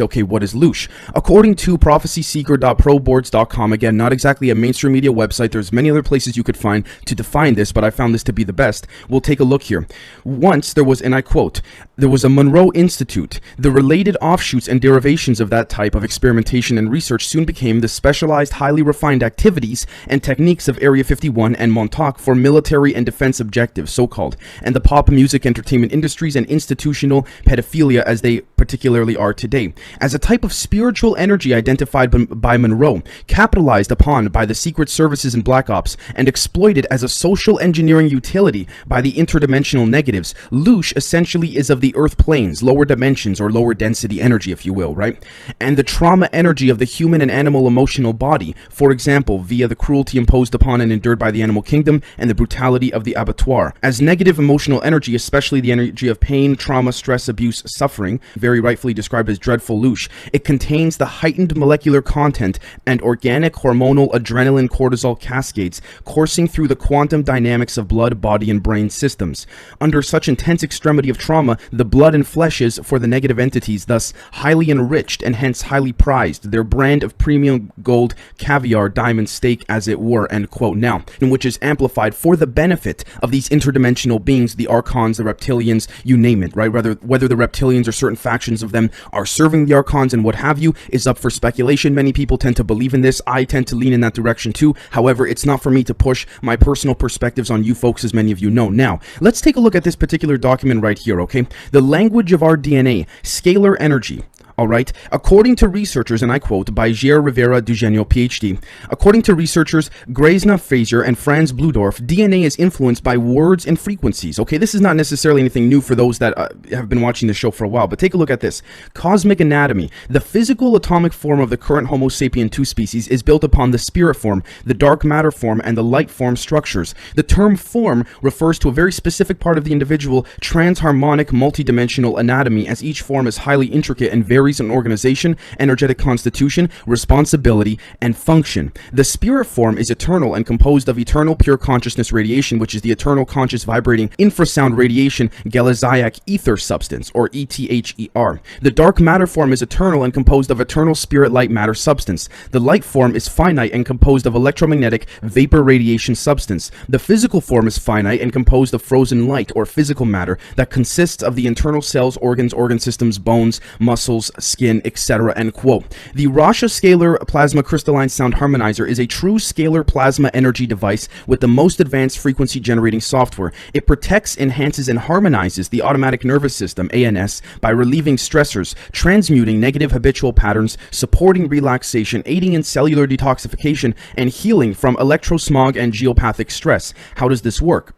Okay, what is Loosh? According to prophecyseeker.proboards.com, again, not exactly a mainstream media website, there's many other places you could find to define this, but I found this to be the best. We'll take a look here. Once there was, and I quote, there was a Monroe Institute. The related offshoots and derivations of that type of experimentation and research soon became the specialized, highly refined activities and techniques of Area 51 and Montauk for military and defense objectives, so-called, and the pop music entertainment industries and institutional pedophilia as they particularly are today. As a type of spiritual energy identified by Monroe, capitalized upon by the secret services and black ops, and exploited as a social engineering utility by the interdimensional negatives, Loosh essentially is of the earth planes, lower dimensions or lower density energy, if you will, right? And the trauma energy of the human and animal emotional body, for example, via the cruelty imposed upon and endured by the animal kingdom and the brutality of the abattoir. As negative emotional energy, especially the energy of pain, trauma, stress, abuse, suffering, very rightfully described as dreadful Loosh, it contains the heightened molecular content and organic hormonal adrenaline cortisol cascades coursing through the quantum dynamics of blood, body, and brain systems. Under such intense extremity of trauma, the blood and flesh is, for the negative entities, thus highly enriched and hence highly prized, their brand of premium gold, caviar, diamond steak, as it were, end quote. Now, in which is amplified for the benefit of these interdimensional beings, the archons, the reptilians, you name it, right? Whether the reptilians or certain factions of them are serving the archons and what have you is up for speculation. Many people tend to believe in this. I tend to lean in that direction too. However, it's not for me to push my personal perspectives on you folks, as many of you know. Now, let's take a look at this particular document right here, okay? The language of our DNA, scalar energy. All right. According to researchers, and I quote, by Jair Rivera Dugenio, PhD, according to researchers Graysna Fraser and Franz Bludorf, DNA is influenced by words and frequencies. Okay, this is not necessarily anything new for those that have been watching the show for a while, but take a look at this. Cosmic anatomy. The physical atomic form of the current Homo sapien 2 species is built upon the spirit form, the dark matter form, and the light form structures. The term form refers to a very specific part of the individual transharmonic multidimensional anatomy, as each form is highly intricate and varies in organization, energetic constitution, responsibility, and function. The spirit form is eternal and composed of eternal pure consciousness radiation, which is the eternal conscious vibrating infrasound radiation Galiziac ether substance, or ETHER. The dark matter form is eternal and composed of eternal spirit light matter substance. The light form is finite and composed of electromagnetic vapor radiation substance. The physical form is finite and composed of frozen light, or physical matter, that consists of the internal cells, organs, organ systems, bones, muscles, skin, etc. End quote. The Rasha Scalar Plasma Crystalline Sound Harmonizer is a true scalar plasma energy device with the most advanced frequency generating software. It protects, enhances, and harmonizes the automatic nervous system, ANS, by relieving stressors, transmuting negative habitual patterns, supporting relaxation, aiding in cellular detoxification, and healing from electrosmog and geopathic stress. How does this work?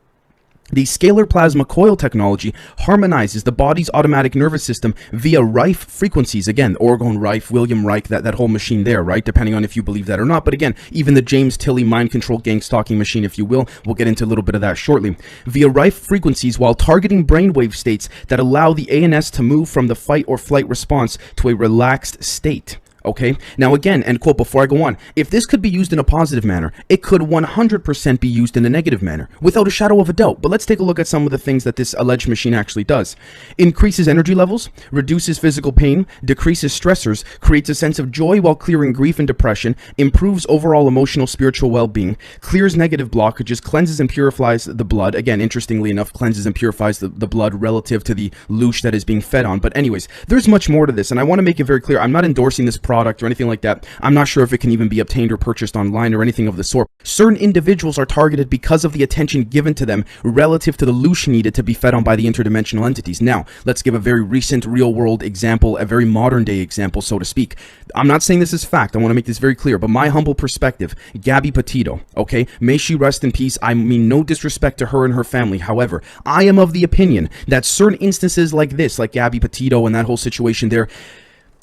The scalar plasma coil technology harmonizes the body's automatic nervous system via Rife frequencies. Again, Orgone Rife, William Reich, that whole machine there, right? Depending on if you believe that or not. But again, even the James Tilley mind control gang stalking machine, if you will. We'll get into a little bit of that shortly. Via Rife frequencies, while targeting brainwave states that allow the ANS to move from the fight or flight response to a relaxed state. Okay, now again, end quote, before I go on, if this could be used in a positive manner, it could 100% be used in a negative manner, without a shadow of a doubt. But let's take a look at some of the things that this alleged machine actually does. Increases energy levels, reduces physical pain, decreases stressors, creates a sense of joy while clearing grief and depression, improves overall emotional spiritual well-being, clears negative blockages, cleanses and purifies the blood. Again, interestingly enough, cleanses and purifies the blood relative to the Loosh that is being fed on. But anyways, there's much more to this, and I want to make it very clear, I'm not endorsing this product or anything like that. I'm not sure if it can even be obtained or purchased online or anything of the sort. Certain individuals are targeted because of the attention given to them relative to the Loosh needed to be fed on by the interdimensional entities. Now, let's give a very recent real-world example, a very modern-day example, so to speak. I'm not saying this is fact. I want to make this very clear, but my humble perspective, Gabby Petito, okay? May she rest in peace. I mean no disrespect to her and her family. However, I am of the opinion that certain instances like this, like Gabby Petito and that whole situation there,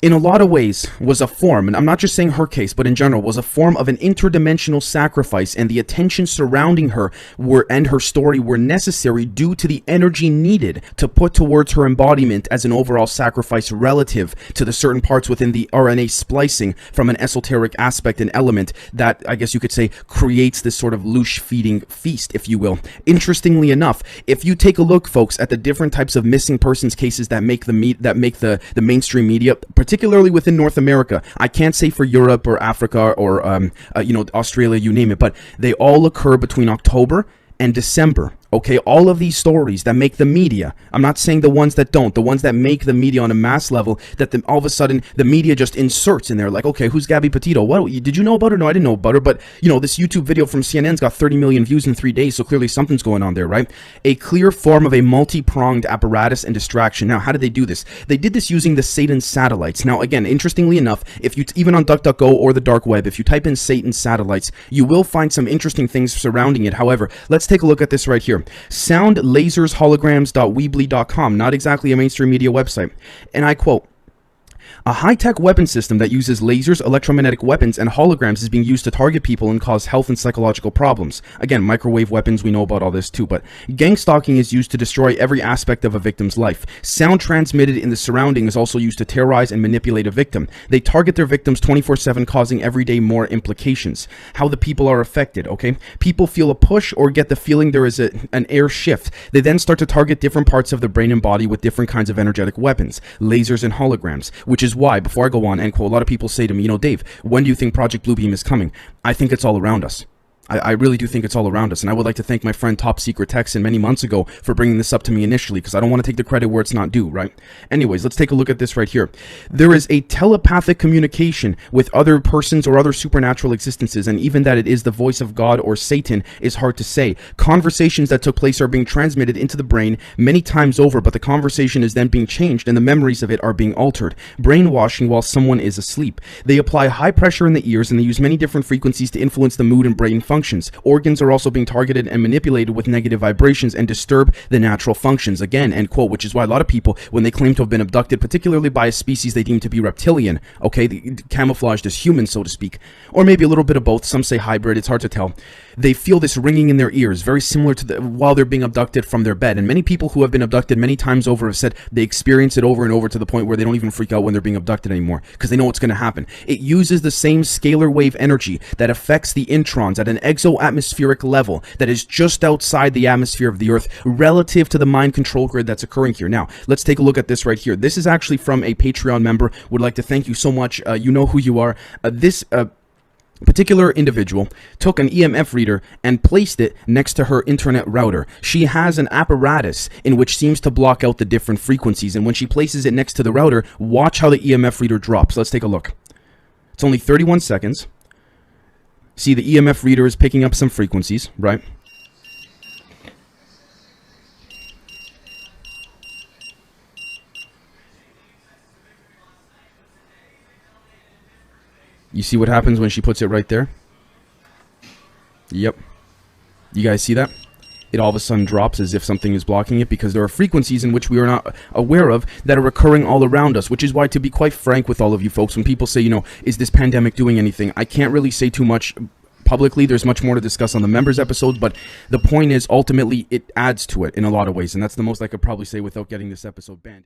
in a lot of ways was a form, and I'm not just saying her case, but in general, was a form of an interdimensional sacrifice, and the attention surrounding her and her story were necessary due to the energy needed to put towards her embodiment as an overall sacrifice relative to the certain parts within the RNA splicing from an esoteric aspect and element that, I guess you could say, creates this sort of Loosh feeding feast, if you will. Interestingly enough, if you take a look, folks, at the different types of missing persons cases that make the mainstream media, particularly particularly within North America. I can't say for Europe or Africa or Australia, you name it, but they all occur between October and December. Okay, all of these stories that make the media, I'm not saying the ones that don't, the ones that make the media on a mass level, that all of a sudden the media just inserts in there, like, okay, who's Gabby Petito? What, did you know about her? No, I didn't know about her, but, this YouTube video from CNN's got 30 million views in 3 days, so clearly something's going on there, right? A clear form of a multi-pronged apparatus and distraction. Now, how did they do this? They did this using the Satan satellites. Now, again, interestingly enough, if you, even on DuckDuckGo or the dark web, if you type in Satan satellites, you will find some interesting things surrounding it. However, let's take a look at this right here. Soundlasersholograms.weebly.com, not exactly a mainstream media website. And I quote, "A high-tech weapon system that uses lasers, electromagnetic weapons, and holograms is being used to target people and cause health and psychological problems." Again, microwave weapons, we know about all this too, but gang stalking is used to destroy every aspect of a victim's life. Sound transmitted in the surrounding is also used to terrorize and manipulate a victim. They target their victims 24/7, causing everyday more implications. How the people are affected, okay? People feel a push or get the feeling there is an air shift. They then start to target different parts of the brain and body with different kinds of energetic weapons, lasers and holograms, which is why, before I go on, end quote, a lot of people say to me, Dave, when do you think Project Bluebeam is coming? I think it's all around us. I really do think it's all around us, and I would like to thank my friend Top Secret Texan many months ago for bringing this up to me initially, because I don't want to take the credit where it's not due, right? Anyways, let's take a look at this right here. There is a telepathic communication with other persons or other supernatural existences, and even that it is the voice of God or Satan is hard to say. Conversations that took place are being transmitted into the brain many times over, but the conversation is then being changed, and the memories of it are being altered. Brainwashing while someone is asleep. They apply high pressure in the ears, and they use many different frequencies to influence the mood and brain functions. Organs are also being targeted and manipulated with negative vibrations and disturb the natural functions. Again, end quote, which is why a lot of people, when they claim to have been abducted, particularly by a species they deem to be reptilian, okay, camouflaged as humans, so to speak, or maybe a little bit of both, some say hybrid, it's hard to tell. They feel this ringing in their ears, very similar to while they're being abducted from their bed. And many people who have been abducted many times over have said they experience it over and over to the point where they don't even freak out when they're being abducted anymore, because they know what's going to happen. It uses the same scalar wave energy that affects the introns at an exo-atmospheric level that is just outside the atmosphere of the Earth relative to the mind control grid that's occurring here. Now, let's take a look at this right here. This is actually from a Patreon member. Would like to thank you so much. You know who you are. This particular individual took an EMF reader and placed it next to her internet router. She has an apparatus in which seems to block out the different frequencies, and when she places it next to the router, watch how the EMF reader drops. Let's take a look. It's only 31 seconds. See, the EMF reader is picking up some frequencies, right? You see what happens when she puts it right there? Yep. You guys see that? It all of a sudden drops as if something is blocking it, because there are frequencies in which we are not aware of that are occurring all around us, which is why, to be quite frank with all of you folks, when people say, is this pandemic doing anything? I can't really say too much publicly. There's much more to discuss on the members episode, but the point is, ultimately, it adds to it in a lot of ways, and that's the most I could probably say without getting this episode banned.